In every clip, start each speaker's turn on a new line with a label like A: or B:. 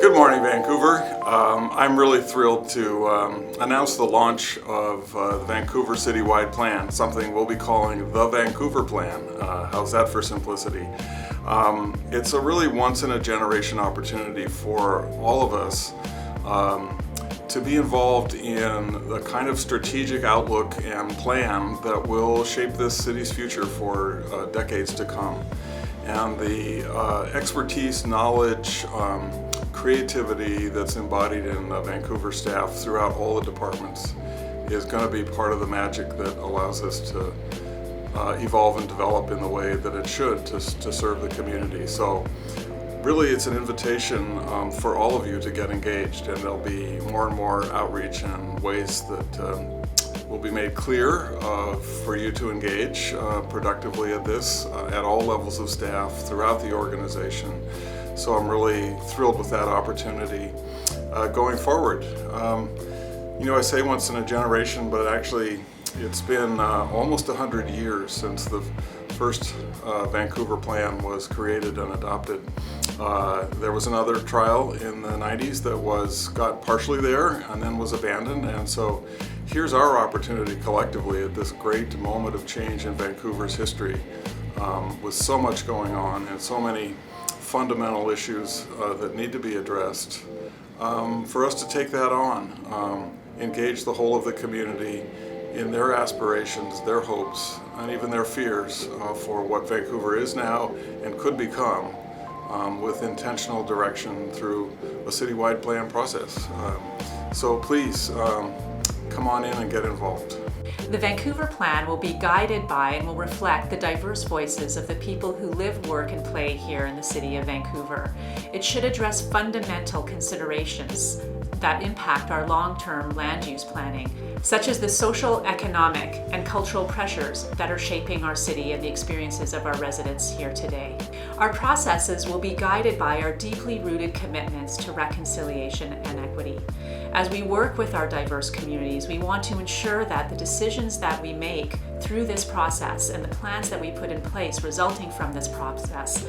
A: Good morning, Vancouver. I'm really thrilled to announce the launch of the Vancouver citywide plan, something we'll be calling the Vancouver Plan. How's that for simplicity? It's a really once-in-a-generation opportunity for all of us to be involved in the kind of strategic outlook and plan that will shape this city's future for decades to come. And the expertise, knowledge, creativity that's embodied in Vancouver staff throughout all the departments is going to be part of the magic that allows us to evolve and develop in the way that it should to serve the community. So really it's an invitation for all of you to get engaged, and there'll be more and more outreach and ways that will be made clear for you to engage productively at this at all levels of staff throughout the organization. So I'm really thrilled with that opportunity going forward. I say once in a generation, but actually it's been almost 100 years since the first Vancouver Plan was created and adopted. There was another trial in the 90s that got partially there and then was abandoned, and so here's our opportunity collectively at this great moment of change in Vancouver's history, with so much going on and so many fundamental issues that need to be addressed, for us to take that on, engage the whole of the community in their aspirations, their hopes, and even their fears for what Vancouver is now and could become, with intentional direction through a citywide plan process. So please come on in and get involved.
B: The Vancouver Plan will be guided by and will reflect the diverse voices of the people who live, work, and play here in the city of Vancouver. It should address fundamental considerations that impact our long-term land use planning, such as the social, economic, and cultural pressures that are shaping our city and the experiences of our residents here today. Our processes will be guided by our deeply rooted commitments to reconciliation and equity. As we work with our diverse communities, we want to ensure that the decisions that we make through this process and the plans that we put in place resulting from this process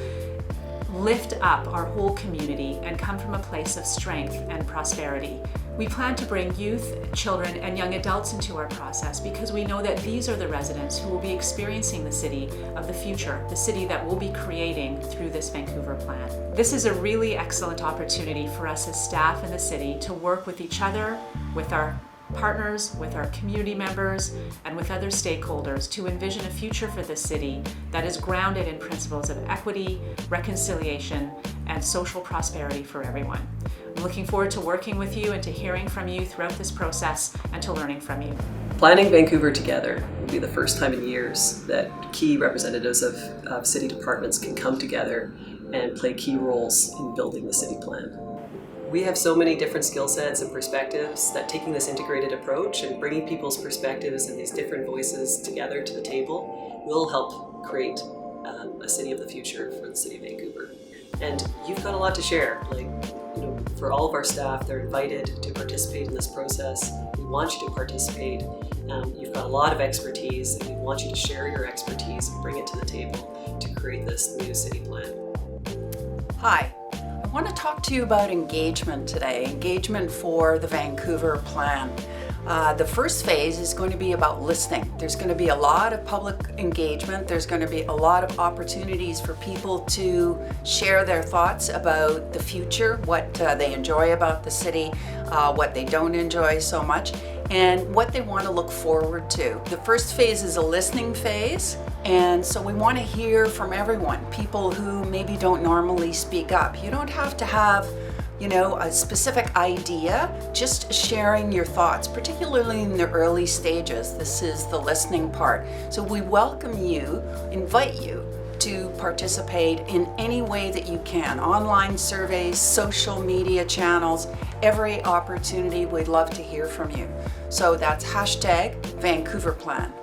B: lift up our whole community and come from a place of strength and prosperity. We plan to bring youth, children, and young adults into our process because we know that these are the residents who will be experiencing the city of the future, the city that we'll be creating through this Vancouver Plan. This is a really excellent opportunity for us as staff in the city to work with each other, with our partners, with our community members, and with other stakeholders to envision a future for the city that is grounded in principles of equity, reconciliation, and social prosperity for everyone. I'm looking forward to working with you and to hearing from you throughout this process and to learning from you.
C: Planning Vancouver together will be the first time in years that key representatives of city departments can come together and play key roles in building the city plan. We have so many different skill sets and perspectives that taking this integrated approach and bringing people's perspectives and these different voices together to the table will help create a city of the future for the city of Vancouver. And you've got a lot to share. For all of our staff, they're invited to participate in this process. We want you to participate. You've got a lot of expertise, and we want you to share your expertise and bring it to the table to create this new city plan.
D: Hi. I want to talk to you about engagement today, engagement for the Vancouver Plan. The first phase is going to be about listening. There's going to be a lot of public engagement. There's going to be a lot of opportunities for people to share their thoughts about the future, what they enjoy about the city, what they don't enjoy so much, and what they want to look forward to. The first phase is a listening phase. And so we want to hear from everyone, people who maybe don't normally speak up. You don't have to have, a specific idea, just sharing your thoughts, particularly in the early stages. This is the listening part. So we welcome you, invite you to participate in any way that you can. Online surveys, social media channels, every opportunity. We'd love to hear from you. So that's #VancouverPlan.